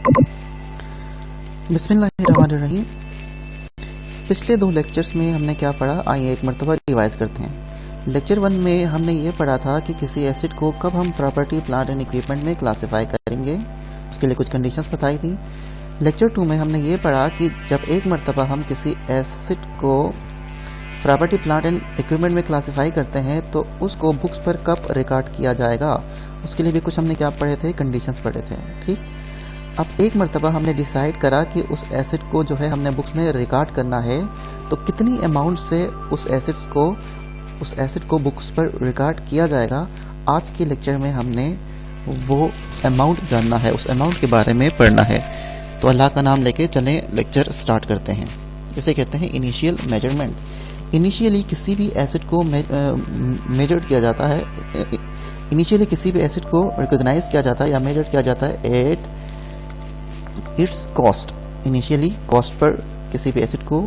बिस्मिल्लाहिर्रहमानिर्रहीम। पिछले 2 लेक्चर्स में हमने क्या पढ़ा, आइए एक मरतबा रिवाइज करते हैं। लेक्चर 1 में हमने ये पढ़ा था कि किसी एसिड को कब हम प्रॉपर्टी, प्लांट एंड इक्विपमेंट में क्लासिफाई करेंगे, उसके लिए कुछ कंडीशंस बताई थी। लेक्चर 2 में हमने ये पढ़ा कि जब एक मरतबा हम किसी एसिड को प्रॉपर्टी, प्लांट एंड इक्विपमेंट में क्लासिफाई करते हैं तो उसको बुक्स पर कब रिकॉर्ड किया जाएगा, उसके लिए भी कुछ हमने क्या पढ़े थे, कंडीशंस पढ़े थे। ठीक, अब एक मरतबा हमने डिसाइड करा कि उस एसिड को जो है हमने बुक्स में रिकॉर्ड करना है, तो कितनी अमाउंट से उस एसिड को बुक्स पर रिकॉर्ड किया जाएगा। आज के लेक्चर में हमने वो अमाउंट जानना है, उस अमाउंट के बारे में पढ़ना है। तो अल्लाह का नाम लेके चलें, लेक्चर स्टार्ट करते हैं। इसे कहते हैं इनिशियल मेजरमेंट। इनिशियली किसी भी एसिड को मेजर किया जाता है, इनिशियली किसी भी एसिड को रिकॉग्नाइज किया जाता है या मेजर किया जाता है at its cost. Initially cost per किसी भी एसिड को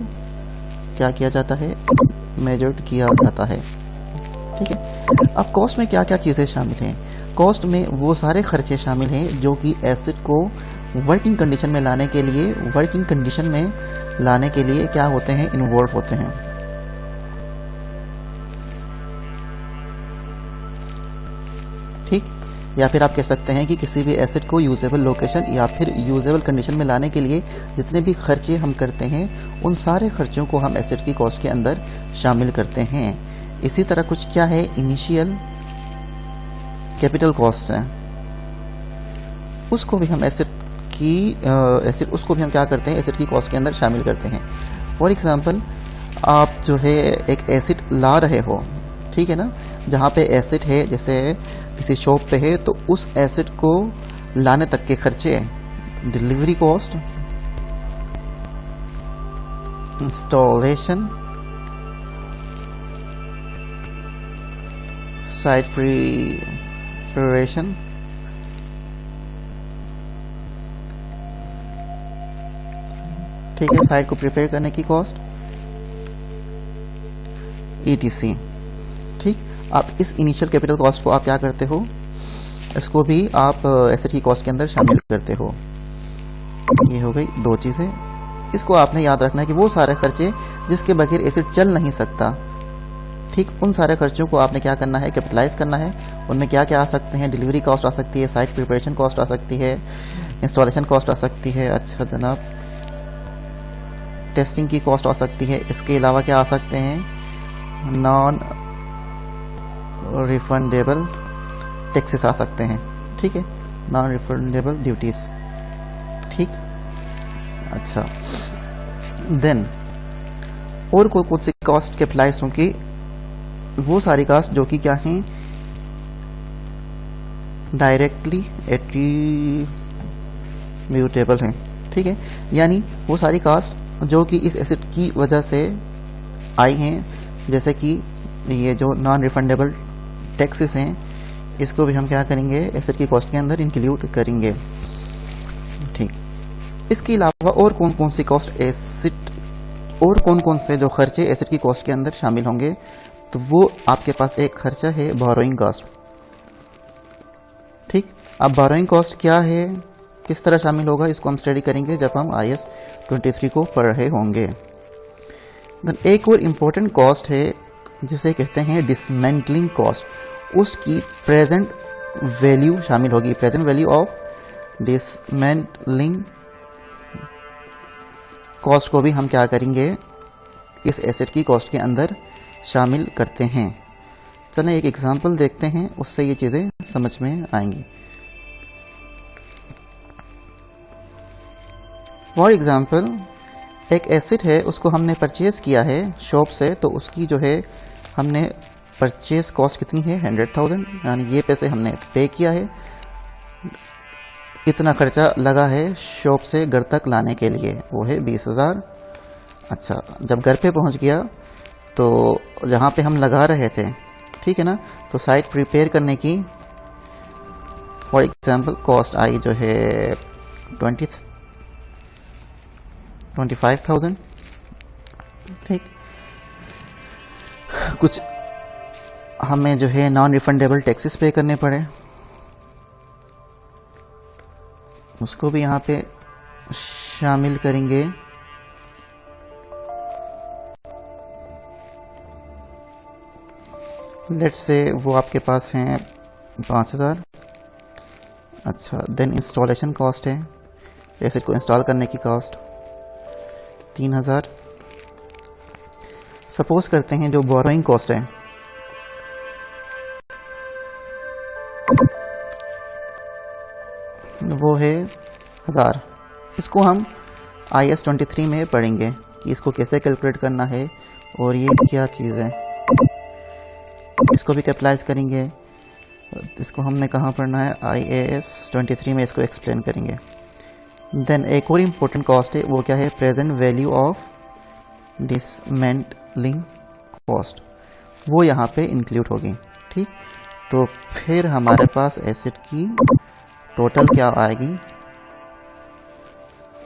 क्या किया जाता है, मेजर्ड किया जाता है। ठीक है, अब कॉस्ट में क्या क्या चीज़ें शामिल हैं। कॉस्ट में वो सारे खर्चे शामिल हैं जो कि एसिड को वर्किंग कंडीशन में लाने के लिए क्या होते हैं, इन्वॉल्व होते हैं। ठीक, या फिर आप कह सकते हैं कि किसी भी एसिड को यूजेबल लोकेशन या फिर यूजेबल कंडीशन में लाने के लिए जितने भी खर्चे हम करते हैं, उन सारे खर्चों को हम एसिड की कॉस्ट के अंदर शामिल करते हैं। इसी तरह कुछ क्या है, इनिशियल कैपिटल कॉस्ट है, उसको भी हम उसको भी हम क्या करते हैं, एसिड की कॉस्ट के अंदर शामिल करते हैं। फॉर एग्जाम्पल, आप जो है एक एसिड ला रहे हो, ठीक है ना, जहाँ पे एसिड है, जैसे किसी शॉप पे है, तो उस एसिड को लाने तक के खर्चे, delivery cost, installation, site preparation, ठीक है, साइट को प्रिपेयर करने की कॉस्ट, ETC। ठीक, आप इस इनिशियल कैपिटल कॉस्ट को आप क्या करते हो, इसको भी आप एसिड की कॉस्ट के अंदर शामिल करते हो। ये हो गई 2 चीजें। इसको आपने याद रखना है कि वो सारे खर्चे जिसके बगैर एसिड चल नहीं सकता, ठीक, उन सारे खर्चों को आपने क्या करना है, कैपिटलाइज करना है। उनमें क्या क्या आ सकते हैं, डिलीवरी कॉस्ट आ सकती है, साइट प्रिपरेशन कॉस्ट आ सकती है, इंस्टॉलेशन कॉस्ट आ सकती है, अच्छा जनाब, टेस्टिंग की कॉस्ट आ सकती है। इसके अलावा क्या आ सकते हैं, नॉन रिफंडेबल टैक्सेस आ सकते हैं। ठीक है, नॉन रिफंडेबल ड्यूटीज। ठीक, अच्छा, देन और कौन सी कॉस्ट कैपिटलाइज होंगी, वो सारी कॉस्ट जो कि क्या हैं, डायरेक्टली एट्रीब्यूटेबल हैं। ठीक है, यानी वो सारी कॉस्ट जो कि इस एसिड की वजह से आई हैं, जैसे कि ये जो नॉन रिफंडेबल टैक्सेस हैं, इसको भी हम क्या करेंगे, एसिड की कॉस्ट के अंदर इंक्लूड करेंगे। ठीक, इसके अलावा और कौन कौन सी कॉस्ट और कौन कौन से जो खर्चे एसिड की कॉस्ट के अंदर शामिल होंगे, तो वो आपके पास एक खर्चा है बोरोइंग कॉस्ट। ठीक, अब बोरोइंग कॉस्ट क्या है, किस तरह शामिल होगा, इसको हम स्टडी करेंगे जब हम IS 23 को पढ़ रहे होंगे। एक और इम्पोर्टेंट कॉस्ट है जिसे कहते हैं डिसमेंटलिंग कॉस्ट, उसकी प्रेजेंट वैल्यू शामिल होगी। Present value of dismantling cost को भी हम क्या करेंगे, इस एसिड की कॉस्ट के अंदर शामिल करते हैं। चलिए एक एग्जांपल देखते हैं, उससे ये चीजें समझ में आएंगी। फॉर एग्जाम्पल, एक एसिड है, उसको हमने परचेज किया है शॉप से, तो उसकी जो है हमने परचेज कॉस्ट कितनी है, 100,000, यानी ये पैसे हमने पे किया है, इतना खर्चा लगा है शॉप से घर तक लाने के लिए, वो है 20,000। अच्छा, जब घर पे पहुंच गया तो जहाँ पे हम लगा रहे थे, ठीक है ना, तो साइट प्रिपेयर करने की फॉर एग्जाम्पल कॉस्ट आई जो है 25,000। ठीक, कुछ हमें जो है नॉन रिफंडेबल टैक्सेस पे करने पड़े, उसको भी यहाँ पे शामिल करेंगे। लेट्स से वो आपके पास हैं 5000। अच्छा, देन इंस्टॉलेशन कॉस्ट है, एसेट को इंस्टॉल करने की कॉस्ट 3000। सपोज करते हैं जो बोरोइंग कॉस्ट है वो है 1000। इसको हम IAS 23 में पढ़ेंगे कि इसको कैसे कैलकुलेट करना है और ये क्या चीज़ है। इसको भी कैपिटलाइज करेंगे। इसको हमने कहाँ पढ़ना है, IAS 23 में इसको एक्सप्लेन करेंगे। देन एक और इम्पोर्टेंट कॉस्ट है, वो क्या है, present value of dismantling cost, वो यहाँ पे इंक्लूड होगी। ठीक, तो फिर हमारे पास एसेट की टोटल क्या आएगी,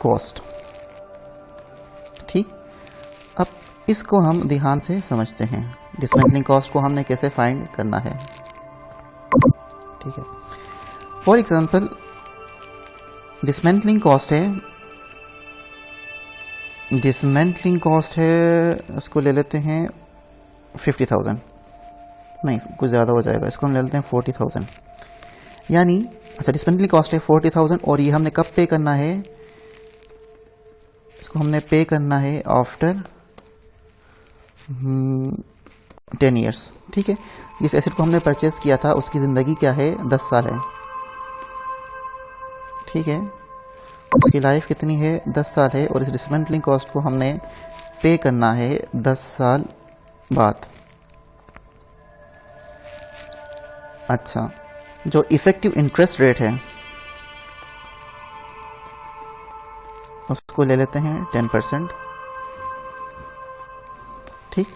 कॉस्ट। ठीक, अब इसको हम ध्यान से समझते हैं, डिसमेंटलिंग कॉस्ट को हमने कैसे फाइंड करना है। ठीक है, फॉर एग्जांपल डिसमेंटलिंग कॉस्ट है, इसको ले लेते हैं 50,000, नहीं कुछ ज़्यादा हो जाएगा, इसको हम ले लेते हैं 40,000। यानी अच्छा, डिसमेंटलिंग कॉस्ट है 40,000 और ये हमने कब पे करना है, इसको हमने पे करना है आफ्टर 10 ईयर्स। ठीक है, जिस एसेट को हमने परचेस किया था उसकी ज़िंदगी क्या है, 10 साल है। ठीक है, उसकी लाइफ कितनी है, 10 साल है, और इस डिसमेंटलिंग कॉस्ट को हमने पे करना है 10 साल बाद। अच्छा, जो इफेक्टिव इंटरेस्ट रेट है उसको ले लेते हैं 10%। ठीक,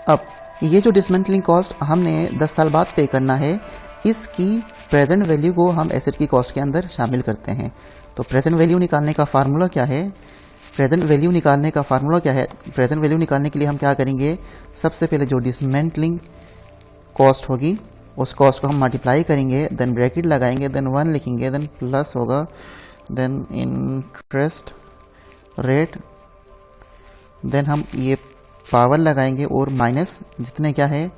अब ये जो डिसमेंटलिंग कॉस्ट हमने 10 साल बाद पे करना है, इसकी प्रेजेंट वैल्यू को हम एसेट की कॉस्ट के अंदर शामिल करते हैं। तो प्रेजेंट वैल्यू निकालने का फार्मूला क्या है, प्रेजेंट वैल्यू निकालने के लिए हम क्या करेंगे, सबसे पहले जो डिसमेंटलिंग कॉस्ट होगी उस कॉस्ट को हम मल्टीप्लाई करेंगे, देन ब्रैकेट लगाएंगे, देन 1 लिखेंगे, देन प्लस होगा, देन इंटरेस्ट रेट, देन हम ये पावर लगाएंगे और माइनस जितने क्या है,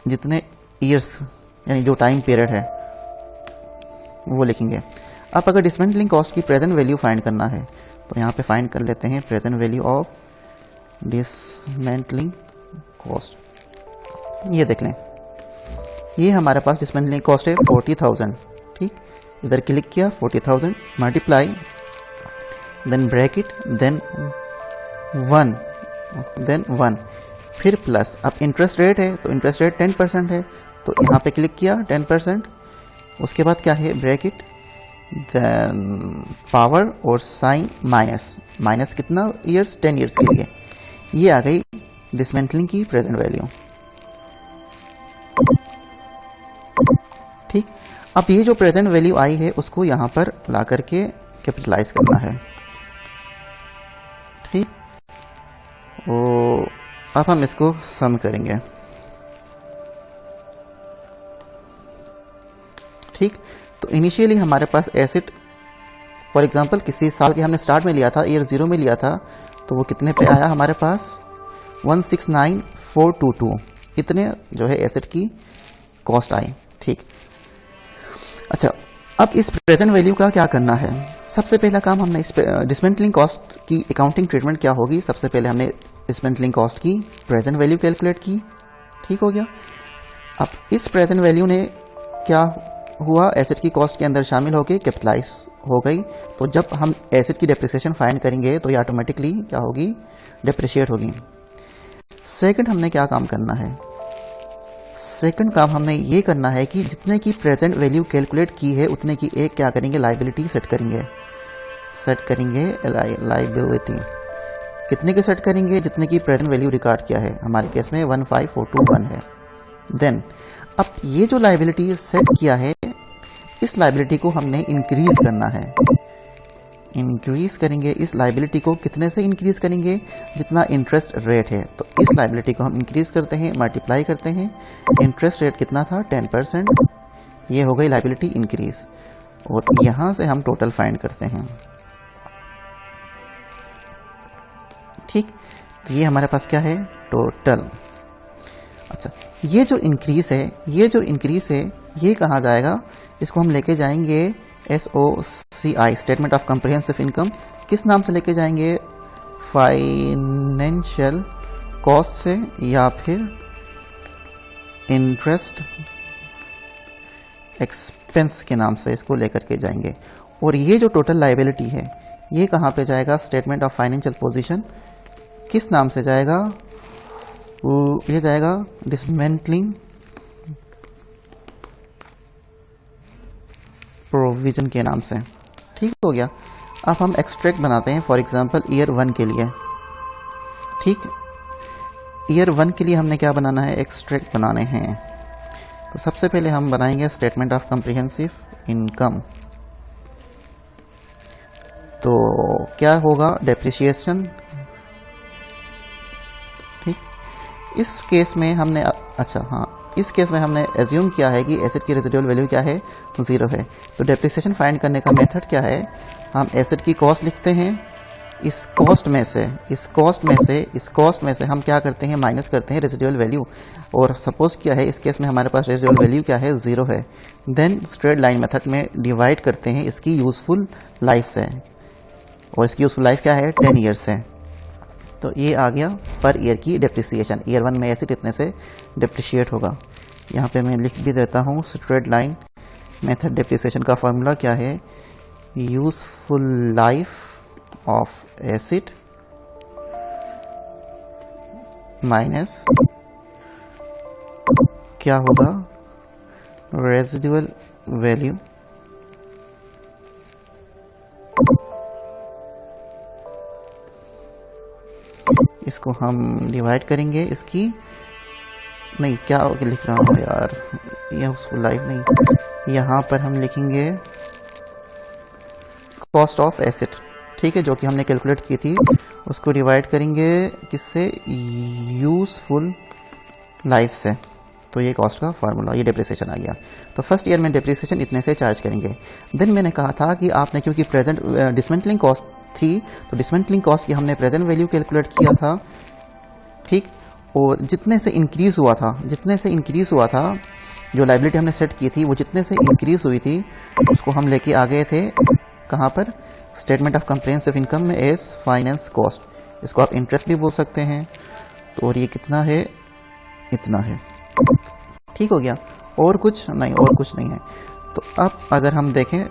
जितने ईयर्स यानी जो टाइम पीरियड है वो लिखेंगे। अब अगर डिसमेंटलिंग कॉस्ट की प्रेजेंट वैल्यू फाइंड करना है तो यहाँ पे फाइंड कर लेते हैं present value of dismantling cost. ये देख लें, ये हमारे पास डिसमेंटलिंग कॉस्ट है 40,000। ठीक, इधर क्लिक किया, 40,000 मल्टीप्लाई, देन ब्रैकेट, देन 1 फिर प्लस। अब इंटरेस्ट रेट है तो इंटरेस्ट रेट 10% है, तो यहाँ पे क्लिक किया 10%, उसके बाद क्या है, ब्रैकेट, देन पावर और साइन माइनस कितना ईयर्स, 10 ईयर्स के लिए। ये आ गई डिसमेंटलिंग की प्रेजेंट वैल्यू। ठीक, अब ये जो प्रेजेंट वैल्यू आई है उसको यहाँ पर ला करके कैपिटलाइज करना है। ठीक, अब हम इसको सम करेंगे। ठीक, तो इनिशियली हमारे पास एसेट, फॉर एग्जांपल किसी साल के हमने स्टार्ट में लिया था, ईयर 0 में लिया था, तो वो कितने पे आया हमारे पास, 169,422, इतने जो है एसेट की कॉस्ट आई। ठीक, अच्छा, अब इस प्रेजेंट वैल्यू का क्या करना है, सबसे पहला काम हमने इस डिसमेंटलिंग कॉस्ट की अकाउंटिंग ट्रीटमेंट क्या होगी, सबसे पहले हमने डिसमेंटलिंग कॉस्ट की प्रेजेंट वैल्यू कैलकुलेट की। ठीक हो गया, अब इस प्रेजेंट वैल्यू ने क्या हुआ, एसेट की कॉस्ट के अंदर शामिल होकर कैपिटलाइज हो गई। तो जब हम एसेट की डेप्रिसिएशन फाइंड करेंगे तो ये ऑटोमेटिकली क्या होगी, डेप्रिशिएट होगी। सेकंड हमने क्या काम करना है, सेकंड काम हमने ये करना है कि जितने की प्रेजेंट वैल्यू कैलकुलेट की है उतने की एक क्या करेंगे, लायबिलिटी सेट करेंगे। लायबिलिटी कितने की सेट करेंगे, जितने की प्रेजेंट वैल्यू रिकॉर्ड किया है, हमारे केस में 15421 है। देन अब ये जो लायबिलिटी सेट किया है, इस लायबिलिटी को हमने इंक्रीज करना है। इंक्रीज करेंगे इस लायबिलिटी को, कितने से इंक्रीज करेंगे, जितना इंटरेस्ट रेट है। तो इस लायबिलिटी को हम इंक्रीज करते हैं, मल्टीप्लाई करते हैं, इंटरेस्ट रेट कितना था, 10%, ये हो गई लायबिलिटी इंक्रीज। और यहां से हम टोटल फाइंड करते हैं। ठीक, तो ये हमारे पास क्या है, टोटल। अच्छा, ये जो इंक्रीज है ये कहाँ जाएगा, इसको हम लेके जाएंगे SOCI, statement of comprehensive income. किस नाम से लेके जाएंगे, फाइनेंशियल कॉस्ट से या फिर इंटरेस्ट एक्सपेंस के नाम से इसको लेकर के जाएंगे। और ये जो टोटल लायबिलिटी है ये कहाँ पे जाएगा, स्टेटमेंट ऑफ फाइनेंशियल पोजीशन। किस नाम से जाएगा, ये जाएगा डिसमेंटलिंग प्रोविजन के नाम से। ठीक हो गया। अब हम एक्सट्रैक्ट बनाते हैं फॉर एग्जांपल ईयर 1 के लिए। ठीक, ईयर 1 के लिए हमने क्या बनाना है, एक्सट्रैक्ट बनाने हैं। तो सबसे पहले हम बनाएंगे स्टेटमेंट ऑफ कॉम्प्रिहेंसिव इनकम। तो क्या होगा, डेप्रिसिएशन। ठीक, इस केस में हमने इस केस में हमने एज्यूम किया है कि एसेट की रेजिडुअल वैल्यू क्या है, 0 है। तो डेप्रिसिएशन फाइंड करने का मेथड क्या है, हम एसेट की कॉस्ट लिखते हैं, इस कॉस्ट में से हम क्या करते हैं, माइनस करते हैं रेजिडुअल वैल्यू। और सपोज क्या है, इस केस में हमारे पास रेजिडुअल वैल्यू क्या है, 0 है। देन स्ट्रेट लाइन मेथड में डिवाइड करते हैं इसकी यूजफुल लाइफ से, और इसकी यूजफुल लाइफ क्या है, 10 ईयर्स है। तो ये आ गया पर ईयर की डेप्रिसिएशन। ईयर 1 में एसेट इतने से डेप्रिशिएट होगा। यहाँ पे मैं लिख भी देता हूँ, स्ट्रेट लाइन मेथड डेप्रिसिएशन का फॉर्मूला क्या है, useful life of asset minus क्या होगा, रेजिडुअल वैल्यू इसको हम डिवाइड करेंगे इसकी, नहीं क्या लिख रहा हूँ यार, यह यूजफुल लाइफ नहीं, यहाँ पर हम लिखेंगे कॉस्ट ऑफ एसेट। ठीक है, जो कि हमने कैलकुलेट की थी, उसको डिवाइड करेंगे किससे, यूजफुल लाइफ से। तो ये कॉस्ट का फार्मूला, ये डेप्रिसिएशन आ गया। तो फर्स्ट ईयर में डेप्रिसिएशन इतने से चार्ज करेंगे। देन मैंने कहा था कि आपने क्योंकि प्रेजेंट डिसमेंटलिंग कॉस्ट थी, तो डिसमेंटलिंग कॉस्ट की हमने प्रेजेंट वैल्यू कैलकुलेट किया था। ठीक, और जितने से इंक्रीज हुआ था जो लायबिलिटी हमने सेट की थी, वो जितने से इंक्रीज हुई थी उसको हम लेके आ गए थे कहाँ पर, स्टेटमेंट ऑफ कॉम्प्रिहेंसिव इनकम में एज फाइनेंस कॉस्ट। इसको आप इंटरेस्ट भी बोल सकते हैं। तो और ये कितना है, इतना है। ठीक हो गया, और कुछ नहीं है। तो अब अगर हम देखें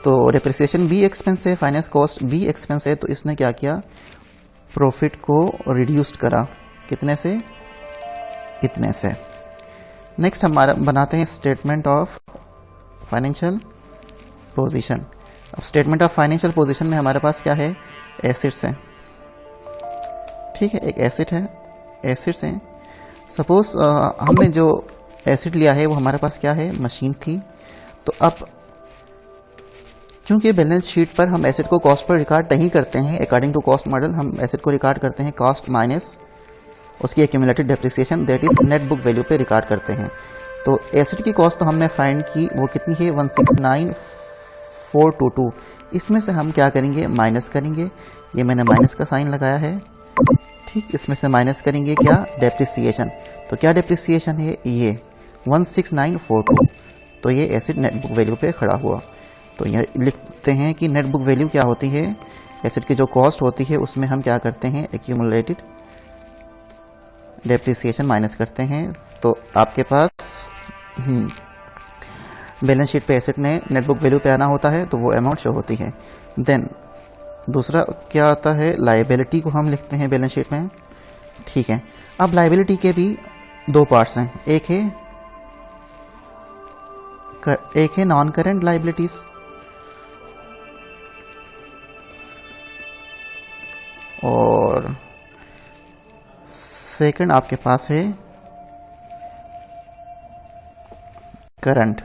तो डेप्रिसिएशन भी एक्सपेंस है, फाइनेंस कॉस्ट भी एक्सपेंस है, तो इसने क्या किया, प्रॉफिट को रिड्यूस्ड करा, कितने से, इतने से। नेक्स्ट हमारा बनाते हैं स्टेटमेंट ऑफ फाइनेंशियल पोजीशन। अब स्टेटमेंट ऑफ फाइनेंशियल पोजीशन में हमारे पास क्या है, एसेट्स हैं। ठीक है, एक एसेट है, एसेट्स हैं। सपोज हमने जो एसेट लिया है वो हमारे पास क्या है, मशीन थी। तो अब चूंकि बैलेंस शीट पर हम एसेट को कॉस्ट पर रिकॉर्ड नहीं करते हैं, अकॉर्डिंग टू कॉस्ट मॉडल हम एसेट को रिकॉर्ड करते हैं कॉस्ट माइनस उसकी accumulated depreciation, that is net book value पे रिकॉर्ड करते हैं। तो एसेट की कॉस्ट तो हमने फाइंड की, वो कितनी है, 169,422। इसमें से हम क्या करेंगे, माइनस करेंगे। ये मैंने माइनस का साइन लगाया है। ठीक, इसमें से माइनस करेंगे क्या, डेप्रिसिएशन। तो क्या डेप्रिसिएशन है, ये 16942। तो ये एसेट नेट बुक वैल्यू पे खड़ा हुआ। तो ये लिखते हैं कि नेट बुक वैल्यू क्या होती है, एसेट की जो कॉस्ट होती है उसमें हम क्या करते हैं, एक्यूमुलेटेड डेप्रिसिएशन माइनस करते हैं। तो आपके पास बैलेंस शीट पे एसेट ने नेट बुक वैल्यू पे आना होता है, तो वो अमाउंट शो होती है। देन दूसरा क्या आता है, लायबिलिटी को हम लिखते हैं बैलेंस शीट में। ठीक है, अब लायबिलिटी के भी दो पार्ट्स हैं, एक है नॉन करेंट लायबिलिटीज, और सेकंड आपके पास है करंट।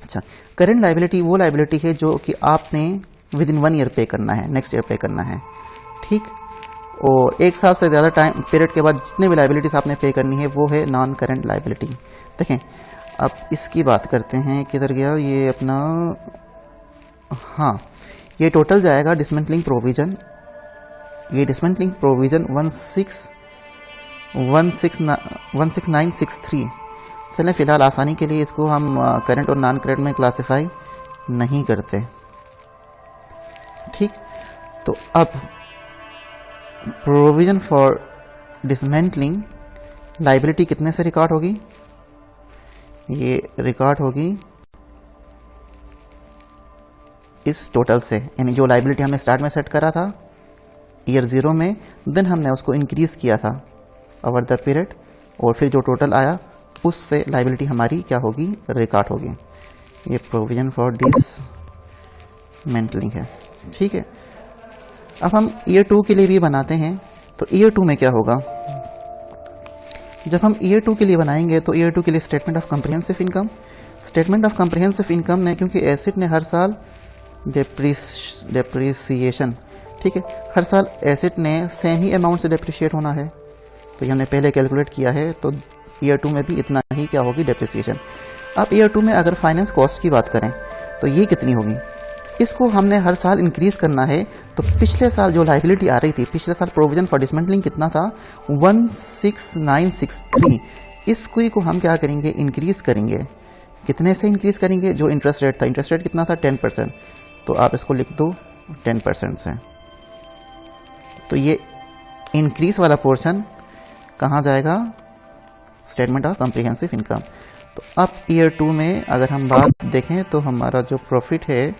अच्छा, करंट लायबिलिटी वो लायबिलिटी है जो कि आपने विद इन 1 ईयर पे करना है, नेक्स्ट ईयर पे करना है। ठीक, और 1 साल से ज़्यादा टाइम पीरियड के बाद जितने भी लाइबिलिटीज आपने पे करनी है वो है नॉन करेंट लाइबिलिटी। देखें अब इसकी बात करते हैं, किधर गया ये अपना, हाँ ये टोटल जाएगा डिसमेंटलिंग प्रोविजन, ये डिसमेंटलिंग प्रोविजन 16963। चलें फिलहाल आसानी के लिए इसको हम करंट और नॉन करंट में क्लासिफाई नहीं करते, ठीक। तो अब प्रोविजन फॉर डिसमेंटलिंग लाइबिलिटी कितने से रिकॉर्ड होगी, ये रिकॉर्ड होगी इस टोटल से, यानी जो लाइबिलिटी हमने स्टार्ट में सेट करा था ईयर 0 में, देन हमने उसको इंक्रीज किया था ओवर द पीरियड, और फिर जो टोटल आया उससे लाइबिलिटी हमारी क्या होगी, रिकॉर्ड होगी। ये प्रोविजन फॉर डिसमेंटलिंग है, ठीक है। अब हम ईयर 2 के लिए भी बनाते हैं, तो ईयर 2 में क्या होगा, जब हम ईयर 2 के लिए बनाएंगे तो ईयर 2 के लिए statement of comprehensive income, statement of comprehensive income ने, क्योंकि एसेट ने हर साल डेप्रिसिएशन, ठीक है, हर साल एसेट ने सेम ही अमाउंट से डेप्रिशिएट होना है, तो ये हमने पहले कैलकुलेट किया है, तो ईयर 2 में भी इतना ही क्या होगी, डेप्रिसिएशन। अब ईयर 2 में अगर फाइनेंस कॉस्ट की बात करें तो ये कितनी होगी, इसको हमने हर साल इंक्रीज करना है, तो पिछले साल जो लाइबिलिटी आ रही थी, पिछले साल प्रोविजन फॉर डिसमेंटलिंग कितना था, 16963, इसको को हम क्या करेंगे, इंक्रीज करेंगे। कितने से इंक्रीज करेंगे, जो इंटरेस्ट रेट था, इंटरेस्ट रेट कितना था 10%, तो आप इसको लिख दो 10% से, तो ये इंक्रीज वाला पोर्शन कहाँ जाएगा, स्टेटमेंट ऑफ कम्प्रिहेंसिव इनकम। तो अब ईयर 2 में अगर हम बात देखें तो हमारा जो प्रॉफिट है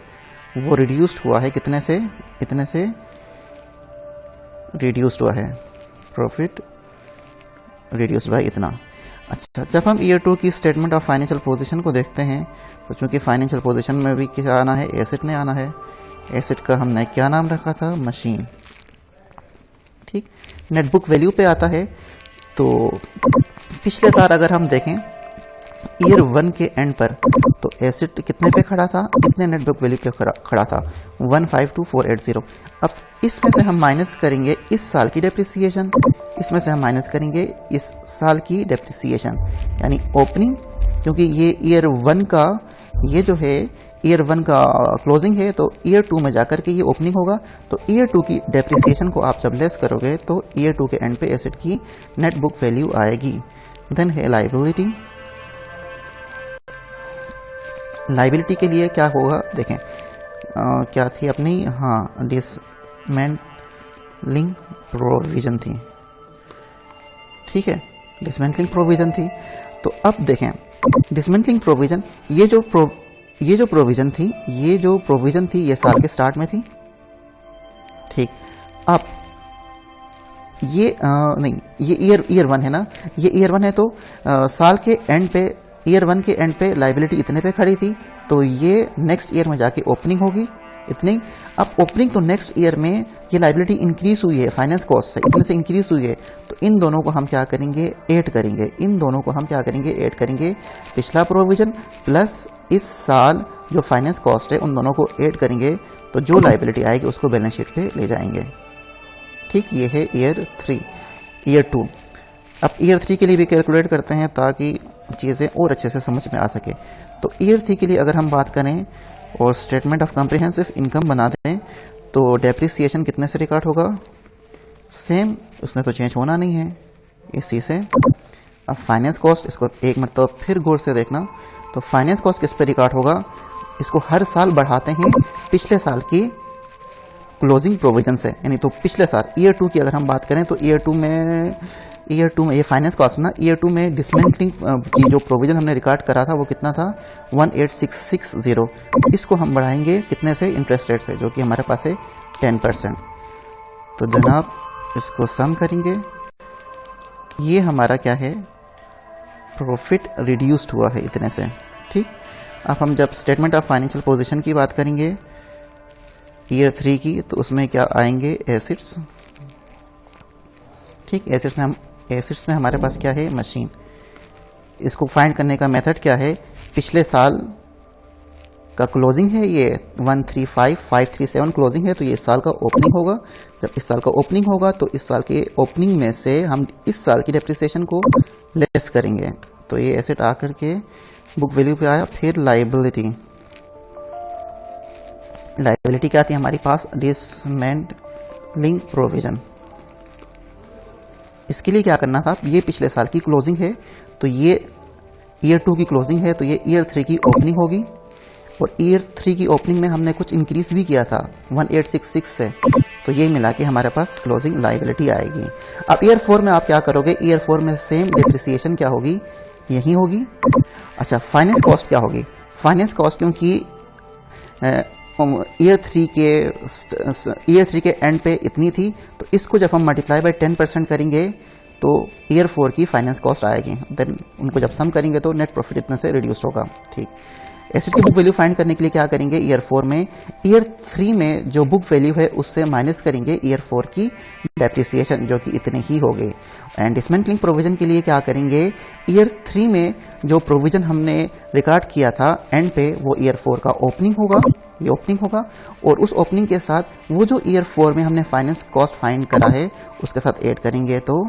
वो रिड्यूस्ड हुआ है, कितने से, इतने से रिड्यूस्ड हुआ है, प्रॉफिट रिड्यूस्ड बाय इतना। अच्छा, जब हम ईयर 2 की स्टेटमेंट ऑफ फाइनेंशियल पोजीशन को देखते हैं, तो चूंकि फाइनेंशियल पोजीशन में भी क्या आना है, एसेट ने आना है, एसेट का हमने क्या नाम रखा था, मशीन, ठीक। नेट बुक वैल्यू पे आता है, तो पिछले साल अगर हम देखें ईयर 1 के एंड पर, तो एसेट कितने पे खड़ा था, कितने नेट बुक वैल्यू पे खड़ा था, 152480। अब इसमें से हम माइनस करेंगे इस साल की डेप्रिसिएशन, इसमें से हम माइनस करेंगे इस साल की डेप्रिसिएशन, यानी ओपनिंग, क्योंकि ये ईयर 1 का, ये जो है ईयर 1 का क्लोजिंग है, तो ईयर 2 में जाकर के ये ओपनिंग होगा, तो ईयर 2 की डेप्रिसिएशन को आप जब लेस करोगे तो ईयर 2 के एंड पे एसेट की नेट बुक वैल्यू आएगी। देन है लाइबिलिटी, लाइबिलिटी के लिए क्या होगा, देखें क्या थी अपनी, हाँ डिसमेंटलिंग प्रोविजन थी, ठीक है, डिसमेंटलिंग प्रोविजन थी। तो अब देखें डिसमेंटलिंग प्रोविजन, ये जो प्रोविजन थी, ये साल के स्टार्ट में थी, ठीक। अब ये नहीं, ये ईयर 1 है ना, ये ईयर 1 है, तो साल के एंड पे, ईयर 1 के एंड पे लाइबिलिटी इतने पे खड़ी थी, तो ये नेक्स्ट ईयर में जाके ओपनिंग होगी इतनी। अब ओपनिंग तो नेक्स्ट ईयर में ये लाइबिलिटी इंक्रीज हुई है, फाइनेंस कॉस्ट से इतने से इंक्रीज हुई है, तो इन दोनों को हम क्या करेंगे, ऐड करेंगे, इन दोनों को हम क्या करेंगे, ऐड करेंगे, पिछला प्रोविजन प्लस इस साल जो फाइनेंस कॉस्ट है, उन दोनों को ऐड करेंगे, तो जो लाइबिलिटी आएगी उसको बैलेंस शीट पे ले जाएंगे, ठीक। ये है ईयर 3, ईयर 2। अब ईयर 3 के लिए भी कैलकुलेट करते हैं ताकि चीज़ें और अच्छे से समझ में आ सके। तो ईयर 3 के लिए अगर हम बात करें और स्टेटमेंट ऑफ कम्प्रिहेंसिव इनकम बना दें, तो डेप्रिसिएशन कितने से रिकॉर्ड होगा, सेम, उसने तो चेंज होना नहीं है इसी से। अब फाइनेंस कॉस्ट, इसको एक मरतबा फिर गौर से देखना, तो फाइनेंस कॉस्ट किस पे रिकॉर्ड होगा, इसको हर साल बढ़ाते हैं पिछले साल की क्लोजिंग प्रोविजन से, यानी तो पिछले साल ईयर 2 की अगर हम बात करें, तो ईयर 2 में ये फाइनेंस कॉस्ट ना, ईयर 2 में डिसमेंटलिंग की जो प्रोविजन हमने रिकॉर्ड करा था वो कितना था, 18660। इसको हम बढ़ाएंगे कितने से, इंटरेस्ट रेट से, जो कि हमारे पास है 10%। तो जनाब इसको सम करेंगे, ये हमारा क्या है, प्रॉफिट रिड्यूस्ड हुआ है इतने से, ठीक। अब हम जब स्टेटमेंट ऑफ फाइनेंशियल पोजीशन की बात करेंगे ईयर 3 की, तो उसमें क्या आएंगे, एसेट्स, ठीक। एसेट्स में हमारे पास क्या है, मशीन। इसको फाइंड करने का मेथड क्या है, पिछले साल का क्लोजिंग है, ये 135,537 क्लोजिंग है, तो ये इस साल का ओपनिंग होगा। जब इस साल का ओपनिंग होगा तो इस साल के ओपनिंग में से हम इस साल की डेप्रिसिएशन को लेस करेंगे, तो ये एसेट आकर के बुक वैल्यू पे आया। फिर लाइबिलिटी क्या थी हमारे पास? Dismantling provision. इसके लिए क्या करना था? ये पिछले साल की क्लोजिंग है, तो ये ईयर 2 की क्लोजिंग है, तो ये ईयर 3 की ओपनिंग होगी। और ईयर 3 की ओपनिंग में हमने कुछ इंक्रीज भी किया था 1866 से, तो ये मिला के हमारे पास क्लोजिंग लायबिलिटी आएगी। अब ईयर 4 में आप क्या करोगे? ईयर 4 में सेम डिप्रिसिएशन क्या होगी? यही होगी। अच्छा, फाइनेंस कॉस्ट क्या होगी? फाइनेंस कॉस्ट क्योंकि ईयर 3 के एंड पे इतनी थी, तो इसको जब हम मल्टीप्लाई बाय 10% करेंगे तो ईयर 4 की फाइनेंस कॉस्ट आएगी। देन उनको जब सम करेंगे तो नेट प्रॉफिट इतने से रिड्यूस होगा। ठीक, एसेट की बुक वैल्यू फाइंड करने के लिए क्या करेंगे? ईयर 4 में ईयर 3 में जो बुक वैल्यू है उससे माइनस करेंगे ईयर 4 की डेप्रिसिएशन, जो कि इतने ही हो गए। एंड डिसमेंटलिंग प्रोविजन के लिए क्या करेंगे? ईयर 3 में जो प्रोविजन हमने रिकॉर्ड किया था एंड पे, वो ईयर 4 का ओपनिंग होगा, ये ओपनिंग होगा। और उस ओपनिंग के साथ वो जो ईयर 4 में हमने फाइनेंस कॉस्ट फाइंड करा है उसके साथ ऐड करेंगे तो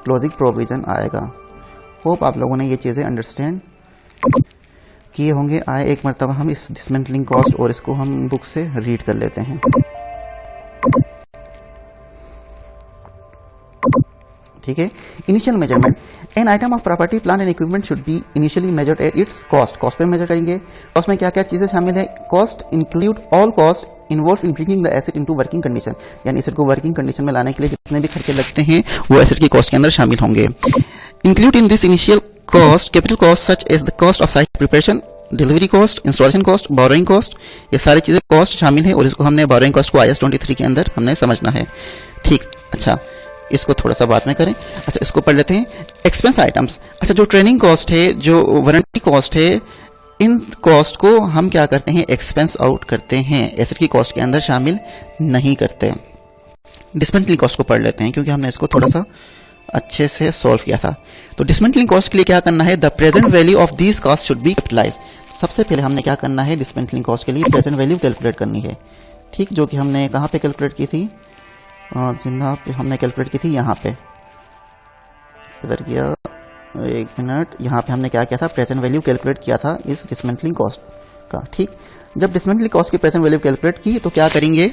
क्लोजिंग प्रोविजन आएगा। होप आप लोगों ने ये चीज़ें अंडरस्टैंड किए होंगे। आए एक मरतबा हम इस डिसमेंटलिंग कॉस्ट और इसको हम बुक से रीड कर लेते हैं। ठीक है, initial measurement. An item of property plant and equipment should be initially measured at its cost. Cost पे मेजर करेंगे। कॉस्ट में क्या क्या चीजें शामिल है? Cost include all cost involve in bringing the asset into working condition, यानी asset को वर्किंग कंडीशन में लाने के लिए जितने भी खर्चे लगते हैं वो एसेट की कॉस्ट के अंदर शामिल होंगे। Include in this initial cost capital cost such as the cost of site preparation, delivery cost, installation cost, borrowing cost, ये सारी चीजें कॉस्ट शामिल है। और इसको हमने बोरोइंग कॉस्ट को IAS 23 के अंदर हमने समझना है। ठीक, अच्छा इसको थोड़ा सा बाद में करें। अच्छा, इसको पढ़ लेते हैं। Expense items. अच्छा, जो ट्रेनिंग कॉस्ट है, जो वारंटी कॉस्ट है, इन कॉस्ट को हम क्या करते हैं? एक्सपेंस आउट करते हैं, एसेट की कॉस्ट के अंदर शामिल नहीं करते। डिसमेंटलिंग कॉस्ट को पढ़ लेते हैं क्योंकि हमने इसको थोड़ा सा अच्छे से सॉल्व किया था। तो डिसमेंटलिंग कॉस्ट के लिए क्या करना है? The present value of these cost should be capitalise. सबसे पहले हमने क्या करना है? डिसमेंटलिंग कॉस्ट के लिए प्रेजेंट वैल्यू कैलकुलेट करनी है। ठीक, जो कि हमने कहाँ पे कैलकुलेट की थी? जिन्ना पे हमने कैलकुलेट की थी, यहाँ पे इधर गया, एक मिनट, यहाँ पे हमने क्या किया था? प्रेजेंट वैल्यू कैलकुलेट किया था इस डिसमेंटलिंग कॉस्ट का। ठीक, जब डिसमेंटलिंग कॉस्ट की प्रेजेंट वैल्यू कैलकुलेट की तो क्या करेंगे?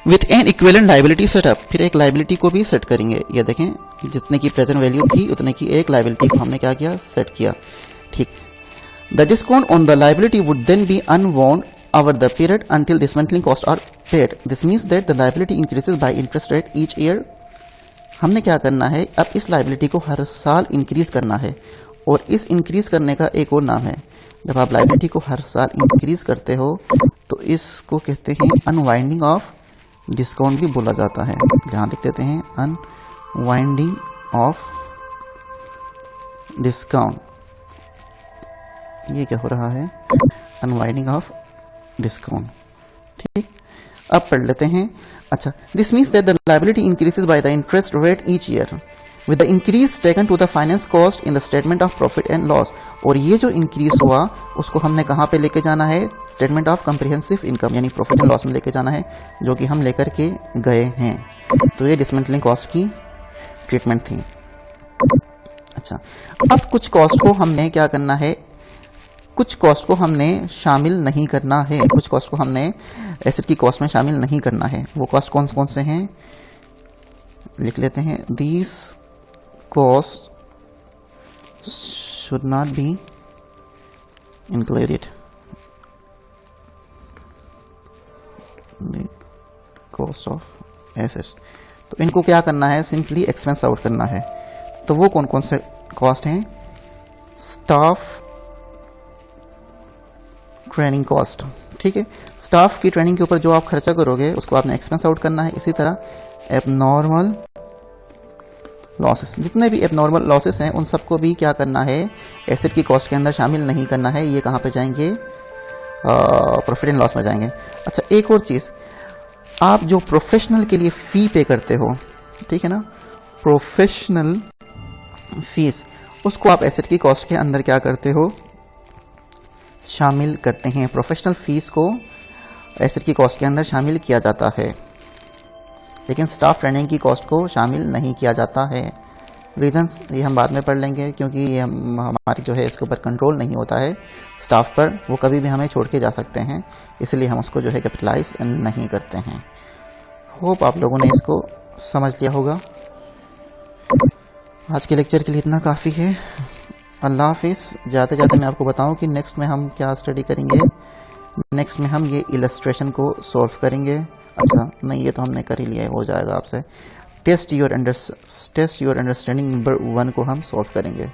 With an equivalent liability setup, फिर एक लाइबिलिटी को भी सेट करेंगे। ये देखें, जितने की प्रेजेंट वैल्यू थी उतने की एक लाइबिलिटी को हमने क्या किया? सेट किया। ठीक, the discount on the liability would then be unwound over the period until dismantling costs are paid. This means that the liability increases by interest rate each year. हमने क्या करना है? अब इस लाइबिलिटी को हर साल इंक्रीज करना है, और इस इंक्रीज करने का एक और नाम है। जब आप लाइबिलिटी को हर साल इंक्रीज करते हो तो इसको कहते हैं अनवाइंडिंग ऑफ डिस्काउंट भी बोला जाता है। यहाँ देख लेते हैं, अनवाइंडिंग ऑफ डिस्काउंट। ये क्या हो रहा है? Unwinding of discount. ठीक, अब पढ़ लेते हैं। अच्छा, this means that the liability increases by the interest rate each year with the increase taken to the finance cost in the statement of profit and loss. और ये जो इंक्रीज हुआ उसको हमने कहाँ पे लेके जाना है? स्टेटमेंट ऑफ कंप्रिहेंसिव इनकम यानी प्रॉफिट एंड लॉस में लेके जाना है, जो कि हम लेकर के गए हैं। तो ये डिसमेंटलिंग कॉस्ट की ट्रीटमेंट थी। अच्छा, अब कुछ कॉस्ट को हमने क्या करना है? कुछ कॉस्ट को हमने शामिल नहीं करना है। कुछ कॉस्ट को हमने एसेट की कॉस्ट में शामिल नहीं करना है। वो कॉस्ट कौन कौन से हैं? लिख लेते हैं। These cost should not be included. Cost of assets, तो इनको क्या करना है? सिंपली एक्सपेंस आउट करना है। तो वो कौन कौन से कॉस्ट हैं? Staff training cost. ठीक है, स्टाफ की ट्रेनिंग के ऊपर जो आप खर्चा करोगे उसको आपने एक्सपेंस आउट करना है। इसी तरह एबनॉर्मल लॉसेस, जितने भी एबनॉर्मल लॉसेस हैं उन सबको भी क्या करना है? एसेट की कॉस्ट के अंदर शामिल नहीं करना है। ये कहाँ पे जाएंगे? प्रॉफिट एंड लॉस में जाएंगे। अच्छा, एक और चीज, आप जो प्रोफेशनल के लिए फी पे करते हो, ठीक है ना, प्रोफेशनल फीस, उसको आप एसेट की कॉस्ट के अंदर क्या करते हो? शामिल करते हैं। प्रोफेशनल फीस को एसेट की कॉस्ट के अंदर शामिल किया जाता है, लेकिन स्टाफ ट्रेनिंग की कॉस्ट को शामिल नहीं किया जाता है। रीजंस ये हम बाद में पढ़ लेंगे, क्योंकि ये हमारी जो है इसके ऊपर कंट्रोल नहीं होता है स्टाफ पर, वो कभी भी हमें छोड़ के जा सकते हैं, इसलिए हम उसको जो है कैपिटलाइज नहीं करते हैं। होप आप लोगों ने इसको समझ लिया होगा। आज के लेक्चर के लिए इतना काफ़ी है। अल्लाह हाफिज़। जाते जाते मैं आपको बताऊं कि नेक्स्ट में हम क्या स्टडी करेंगे। नेक्स्ट में हम ये इलस्ट्रेशन को सॉल्व करेंगे। अच्छा नहीं, ये तो हमने कर ही लिया है, हो जाएगा आपसे। टेस्ट योर अंडरस्टैंडिंग नंबर 1 को हम सॉल्व करेंगे।